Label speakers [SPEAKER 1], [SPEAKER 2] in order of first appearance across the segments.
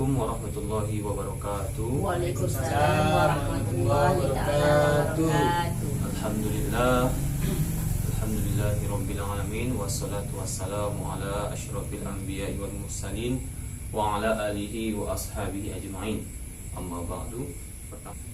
[SPEAKER 1] Assalamualaikum warahmatullahi wabarakatuh.
[SPEAKER 2] Waalaikumsalam warahmatullahi wabarakatuh.
[SPEAKER 1] Alhamdulillah, alhamdulillahirabbil alamin, wassalatu wassalamu ala asyrafil anbiya'i wal mursalin wa ala alihi wa ashabihi ajma'in. Amma ba'du.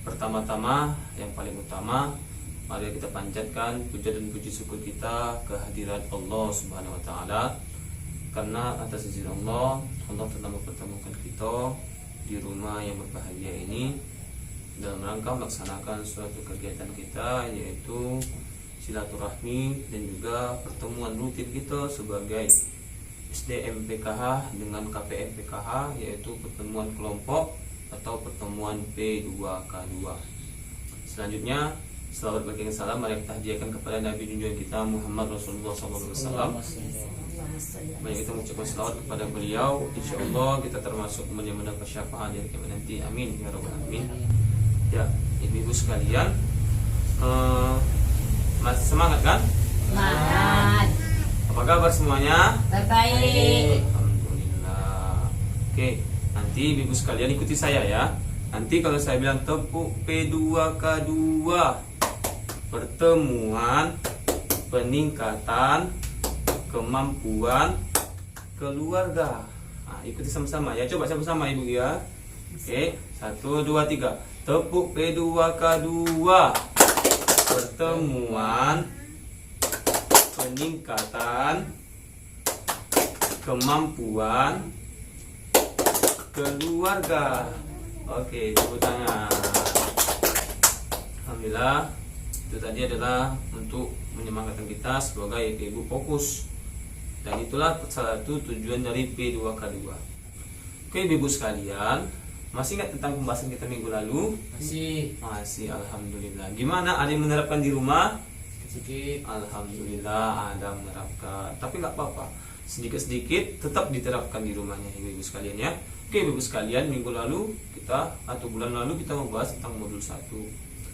[SPEAKER 1] Pertama-tama, yang paling utama, mari kita panjatkan puja dan puji syukur kita kehadirat Allah Subhanahu wa taala. Karena atas izin Allah telah mempertemukan kita di rumah yang berbahagia ini dalam rangka melaksanakan suatu kegiatan kita, yaitu silaturahmi dan juga pertemuan rutin kita sebagai SDM PKH dengan KPM PKH, yaitu pertemuan kelompok atau pertemuan P2K2. Selanjutnya, selawat bagi salam mari kita hadiahkan kepada Nabi junjungan kita Muhammad Rasulullah SAW. Mari kita mengucapkan selawat kepada beliau. InsyaAllah kita termasuk yang mendapat syafaat dari kiamat nanti. Amin ya rabbal alamin. Ya, ibu-ibu sekalian, masih semangat kan?
[SPEAKER 2] Semangat.
[SPEAKER 1] Apa kabar semuanya?
[SPEAKER 2] Baik.
[SPEAKER 1] Alhamdulillah. Oke, nanti ibu-ibu sekalian ikuti saya ya. Nanti kalau saya bilang tepuk P2K2, pertemuan peningkatan kemampuan keluarga. Nah, ikuti sama-sama ya. Coba sama-sama ibu ya. Oke, 1, 2, 3. Tepuk P2K2, pertemuan peningkatan kemampuan keluarga. Oke, tepuk tangan. Alhamdulillah. Itu tadi adalah untuk menyemangatkan kita sebagai ibu fokus. Dan itulah salah satu tujuan dari P2K2. Oke, ibu sekalian, masih ingat tentang pembahasan kita minggu lalu? Masih, alhamdulillah. Gimana? Ada yang menerapkan di rumah?
[SPEAKER 3] Sedikit.
[SPEAKER 1] Alhamdulillah ada menerapkan. Tapi nggak apa-apa, sedikit-sedikit tetap diterapkan di rumahnya ibu sekalian ya. Oke, ibu sekalian, minggu lalu kita atau bulan lalu kita membahas tentang modul 1.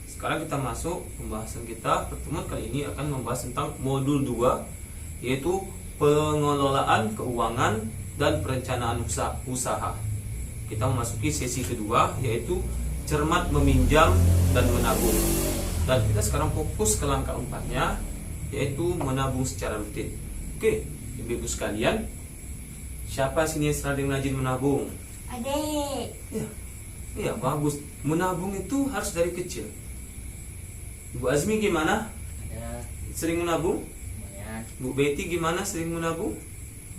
[SPEAKER 1] Sekarang kita masuk pembahasan kita. Pertemuan kali ini akan membahas tentang modul 2, yaitu pengelolaan keuangan dan perencanaan usaha. Kita memasuki sesi kedua, yaitu cermat meminjam dan menabung. Dan kita sekarang fokus ke langkah 4-nya, yaitu menabung secara rutin. Oke, ibu-ibu sekalian, siapa sini yang sering rajin menabung?
[SPEAKER 2] Adik.
[SPEAKER 1] Ya, bagus. Menabung itu harus dari kecil. Ibu Azmi gimana?
[SPEAKER 3] Ada.
[SPEAKER 1] Sering menabung?
[SPEAKER 3] Lumayan.
[SPEAKER 1] Bu Betty gimana, sering menabung?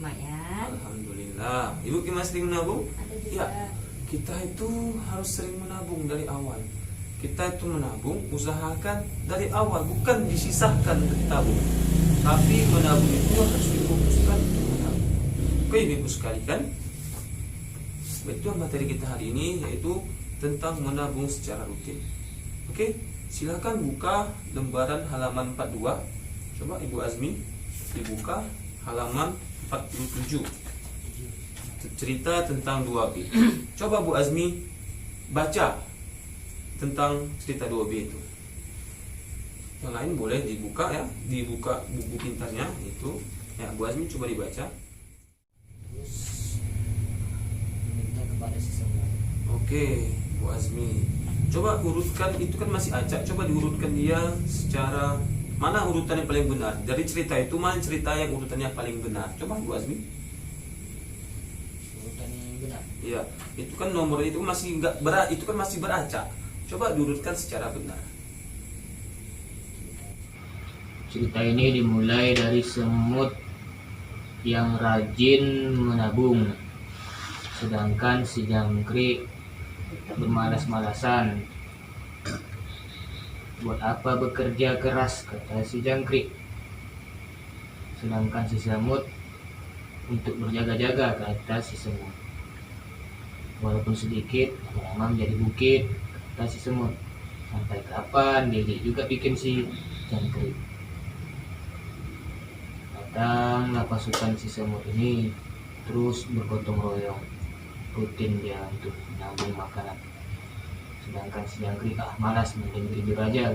[SPEAKER 2] Lumayan.
[SPEAKER 1] Alhamdulillah. Ibu gimana, sering menabung?
[SPEAKER 2] Ada juga.
[SPEAKER 1] Ya, kita itu harus sering menabung dari awal. Kita itu menabung, usahakan dari awal, bukan disisahkan untuk ditabung. Tapi menabung itu harus difokuskan untuk menabung. Oke, ibu sekalian, itu materi kita hari ini, yaitu tentang menabung secara rutin. Oke, silakan buka lembaran halaman 42. Coba Ibu Azmi dibuka halaman 47. Cerita tentang 2B. Coba Bu Azmi baca tentang cerita 2B itu. Yang lain boleh dibuka ya, dibuka buku pintarnya itu. Ya, Bu Azmi coba dibaca.
[SPEAKER 3] Terus meminta kepada seseorang.
[SPEAKER 1] Oke, Bu Azmi. Coba urutkan, itu kan masih acak. Coba diurutkan dia secara mana urutan yang paling benar. Dari cerita itu mana cerita yang urutannya paling benar. Coba Bu Azmi.
[SPEAKER 3] Urutan yang benar.
[SPEAKER 1] Iya, itu kan nomor itu masih enggak itu kan masih beracak. Coba diurutkan secara benar.
[SPEAKER 3] Cerita ini dimulai dari semut yang rajin menabung, sedangkan si jangkrik bermalas-malasan. Buat apa bekerja keras, kata si jangkrik. Sedangkan si semut untuk berjaga-jaga, kata si semut. Walaupun sedikit, lama menjadi bukit, kata si semut. Sampai kapan dia juga bikin si jangkrik. Datanglah pasukan si semut ini terus bergotong royong. Rutin dia untuk menabung makanan. Sedangkan si jangkrik malas, mending tidur aja.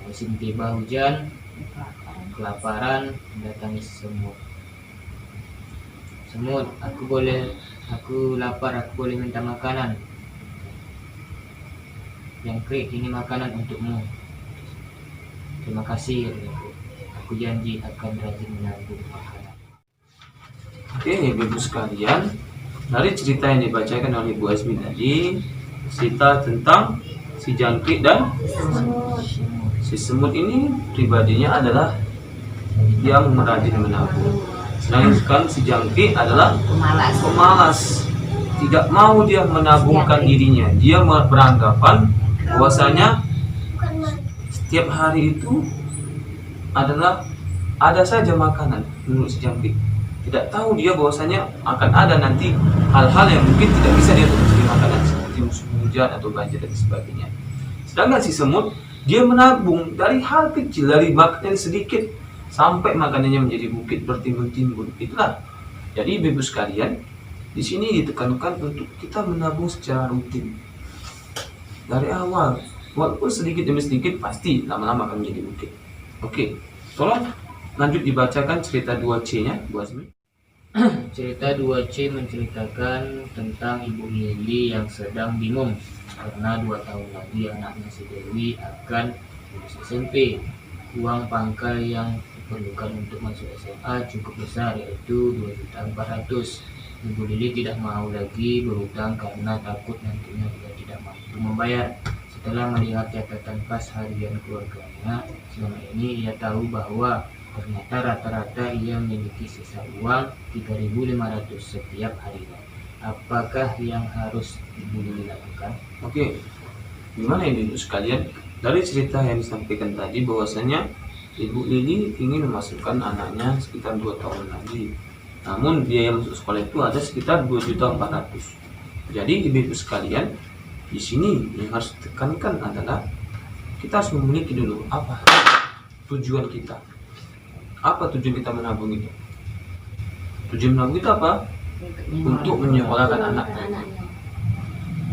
[SPEAKER 3] Musim tiba hujan, kelaparan, datangi semut. Semut, aku boleh Aku lapar, aku boleh minta makanan. Jangkrik, ini makanan untukmu. Terima kasih, katanya. Aku janji akan rajin menabung makanan.
[SPEAKER 1] Oke, ibu sekalian, dari cerita yang dibacakan oleh Bu Azmi tadi, cerita tentang si jangkrik dan si semut ini pribadinya adalah yang rajin menabung. Sedangkan si jangkrik adalah
[SPEAKER 2] Pemalas.
[SPEAKER 1] pemalas, tidak mau dia menabungkan dirinya. Dia beranggapan bahwasanya setiap hari itu adalah ada saja makanan menurut si jangkrik. Tidak tahu dia bahwasanya akan ada nanti hal-hal yang mungkin tidak bisa dia mencari makanan seperti musim hujan atau banjir dan sebagainya. Sedangkan si semut dia menabung dari hal kecil, dari makan sedikit sampai makanannya menjadi bukit bertimbun-timbun. Itulah. Jadi ibu sekalian, di sini ditekankan untuk kita menabung secara rutin dari awal. Walaupun sedikit demi sedikit pasti lama-lama akan menjadi bukit. Oke, tolong lanjut dibacakan cerita 2C-nya, Bu Azmi.
[SPEAKER 3] Cerita 2C menceritakan tentang Ibu Lili yang sedang bingung karena 2 tahun lagi anaknya si Dewi akan lulus SMP. Uang pangkal yang diperlukan untuk masuk SMA cukup besar, yaitu 2.400.000. Ibu Lili tidak mau lagi berutang karena takut nantinya dia tidak mampu membayar. Setelah melihat catatan kas harian keluarganya, selama ini ia tahu bahwa ternyata rata-rata ia memiliki sisa uang 3.500 setiap harinya. Apakah yang harus Ibu Lili lakukan?
[SPEAKER 1] Oke, gimana ini ibu sekalian? Dari cerita yang disampaikan tadi bahwasanya Ibu Lili ingin memasukkan anaknya sekitar 2 tahun lagi. Namun biaya masuk sekolah itu ada sekitar 2.400.000. Jadi ibu sekalian, di sini yang harus ditekankan adalah kita harus memiliki dulu apa tujuan kita. Apa tujuan kita menabung itu? Tujuan menabung itu apa? Untuk menyekolahkan anaknya.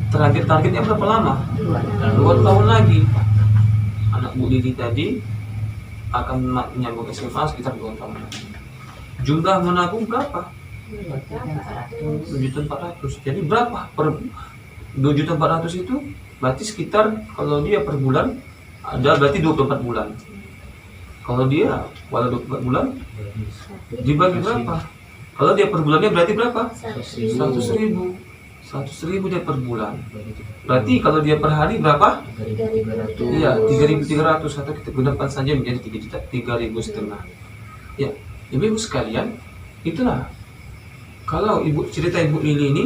[SPEAKER 1] Targetnya berapa lama? 2 tahun lagi. Anak Bu Lili tadi akan menyambung SMA sekitar 2 tahun lagi. Jumlah menabung berapa? 2.400.000. Jadi berapa per 2.400.000 itu? Berarti sekitar kalau dia per bulan ada berarti 24 bulan. Kalau dia walau 24 bulan dibagi berapa? Kalau dia per bulannya berarti berapa? 100.000. 100.000 dia per bulan. Berarti kalau dia per hari berapa?
[SPEAKER 3] 3.300.
[SPEAKER 1] Iya, 3.300 atau kita gunakan saja menjadi 3.500.000. Ya, ibu sekalian, itulah. Kalau cerita Ibu Lili ini,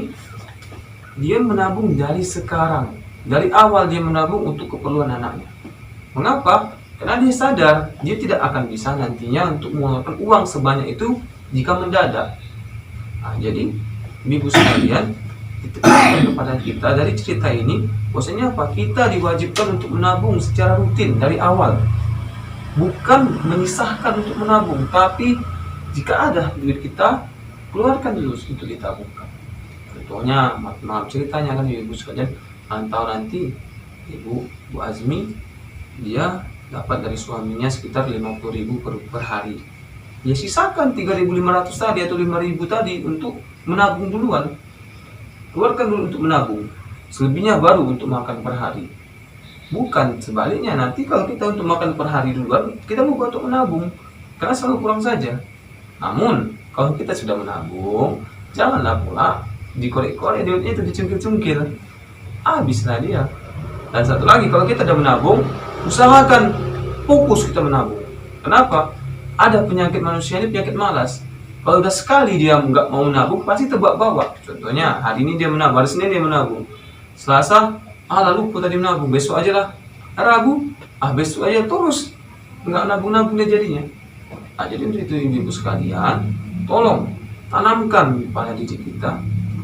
[SPEAKER 1] dia menabung dari sekarang. Dari awal dia menabung untuk keperluan anaknya. Mengapa? Karena dia sadar dia tidak akan bisa nantinya untuk mengeluarkan uang sebanyak itu jika mendadak. Nah, jadi ibu sekalian, ditekankan kepada kita dari cerita ini, bahwasanya apa? Kita diwajibkan untuk menabung secara rutin dari awal. Bukan menyisahkan untuk menabung, tapi jika ada duit kita, keluarkan dulu untuk ditabungkan. Contohnya, maaf ceritanya kan ibu sekalian, pantau nanti Bu Azmi, dia dapat dari suaminya sekitar 50.000 per hari. Ya sisakan 3.500 tadi atau 5.000 tadi untuk menabung duluan. Keluarkan dulu untuk menabung. Selebihnya baru untuk makan per hari. Bukan sebaliknya, nanti kalau kita untuk makan per hari duluan, kita lupa untuk menabung. Karena selalu kurang saja. Namun, kalau kita sudah menabung, janganlah pula dikorek-korek duitnya itu, dicungkil-cungkil. Habislah dia. Dan satu lagi, kalau kita sudah menabung, usahakan fokus kita menabung. Kenapa? Ada penyakit manusia ini, penyakit malas. Kalau udah sekali dia nggak mau menabung, pasti tebak-bawa. Contohnya, hari ini dia menabung, hari Senin dia menabung. Selasa, lalu tadi menabung, besok aja lah. Rabu, besok aja terus. Nggak nabung-nabung dia jadinya. Jadi untuk itu ibu sekalian, tolong tanamkan pada diri kita.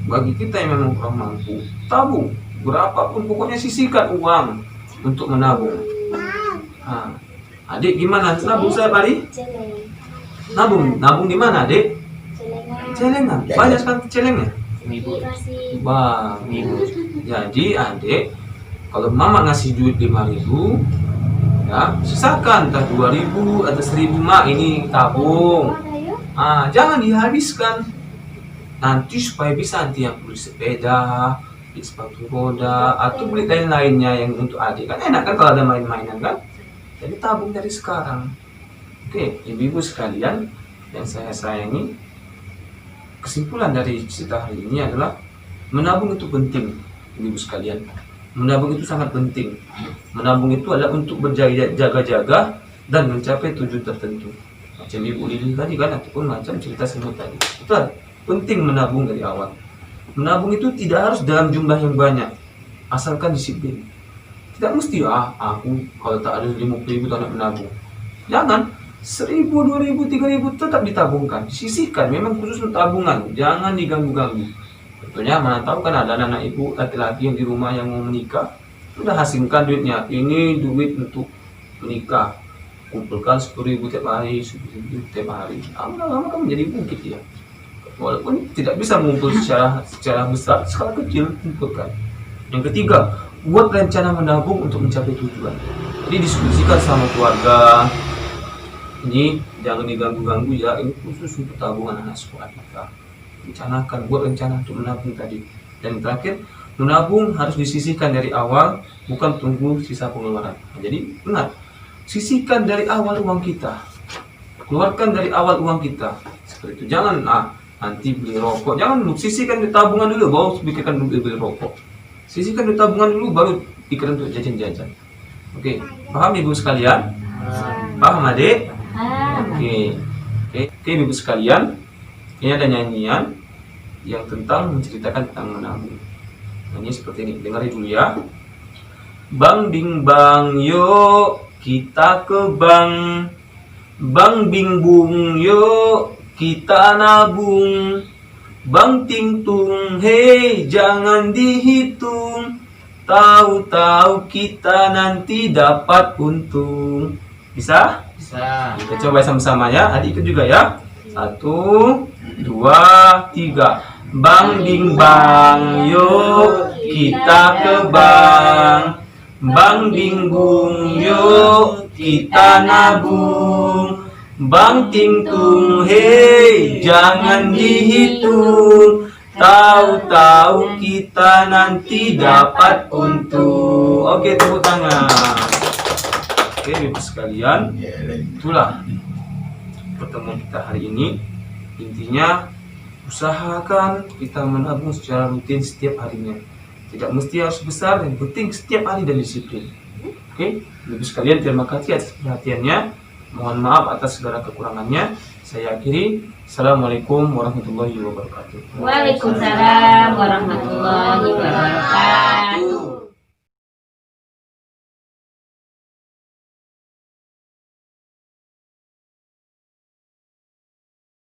[SPEAKER 1] Bagi kita yang memang kurang mampu, tabung. Berapapun, pokoknya sisihkan uang untuk menabung. Nah, adik gimana? Nabung setiap hari? Nabung di mana, adik? Celengan. Banyak sekali celengnya. Wah, ibu. Jadi adik, kalau mama ngasih duit 5.000, ya sisakan entah 2.000 atau 1.000, mak ini tabung. Jangan dihabiskan. nanti supaya bisa nanti yang beli sepeda, beli sepatu roda, atau beli lain-lainnya yang untuk adik. Kan enak kan kalau ada main-mainan kan? Jadi tabung dari sekarang. Oke, ibu-ibu sekalian yang saya sayangi, kesimpulan dari cerita hari ini adalah menabung itu penting, ibu-ibu sekalian. Menabung itu sangat penting. Menabung itu adalah untuk berjaga-jaga dan mencapai tujuan tertentu. Macam Ibu Lili tadi kan, ataupun macam cerita semut tadi. Betul, penting menabung dari awal. Menabung itu tidak harus dalam jumlah yang banyak, asalkan disiplin. Tidak mesti, aku kalau tak ada 50.000 tak nak menabung. Jangan, 1.000, 2.000, 3.000 tetap ditabungkan, disisihkan, memang khusus untuk tabungan, jangan diganggu-ganggu. Tentunya mana tahu kan ada anak ibu laki-laki yang di rumah yang mau menikah, sudah hasilkan duitnya, ini duit untuk menikah, kumpulkan 10.000 tiap hari, 10.000 tiap hari. Lama-lama kan menjadi bukit ya. Walaupun tidak bisa mengumpul secara besar, skala kecil kumpulkan. Yang ketiga, buat rencana menabung untuk mencapai tujuan. Jadi diskusikan sama keluarga. Ini jangan diganggu-ganggu ya, ini khusus untuk tabungan anak sekolah kita. Rencanakan, buat rencana untuk menabung tadi. Dan terakhir, menabung harus disisihkan dari awal, bukan tunggu sisa pengeluaran. Nah, jadi ingat, sisihkan dari awal uang kita, keluarkan dari awal uang kita. Seperti itu. Jangan nanti beli rokok, jangan dulu, sisihkan di tabungan dulu, baru pikirkan dulu beli rokok. Sisihkan di tabungan dulu, baru pikiran untuk jajan-jajan. Oke, paham ibu sekalian? Paham adik? Oke, ibu sekalian, ini ada nyanyian yang tentang menceritakan tentang menabung. Nyanyi seperti ini, dengar dulu ya. Bang ding bang yo, kita ke bank. Bang bing bung yo, kita nabung. Bang ting tung hei, jangan dihitung. Tahu-tahu kita nanti dapat untung. Bisa?
[SPEAKER 3] Bisa.
[SPEAKER 1] Kita coba sama-sama ya, adik ikut juga ya. 1, 2, 3. Bang ding bang yo, kita ke bank. Bang ding bung yo, kita nabung. Bang ting tung hei, jangan dihitung. Tahu-tahu kita nanti dapat untung. Oke, tepuk tangan. Oke, ibu sekalian, itulah pertemuan kita hari ini. Intinya, usahakan kita menabung secara rutin setiap harinya. Tidak mesti harus besar, yang penting setiap hari dan disiplin. Oke, ibu sekalian, terima kasih atas perhatiannya. Mohon maaf atas segala kekurangannya. Saya akhiri. Assalamualaikum warahmatullahi wabarakatuh.
[SPEAKER 2] Waalaikumsalam warahmatullahi wabarakatuh.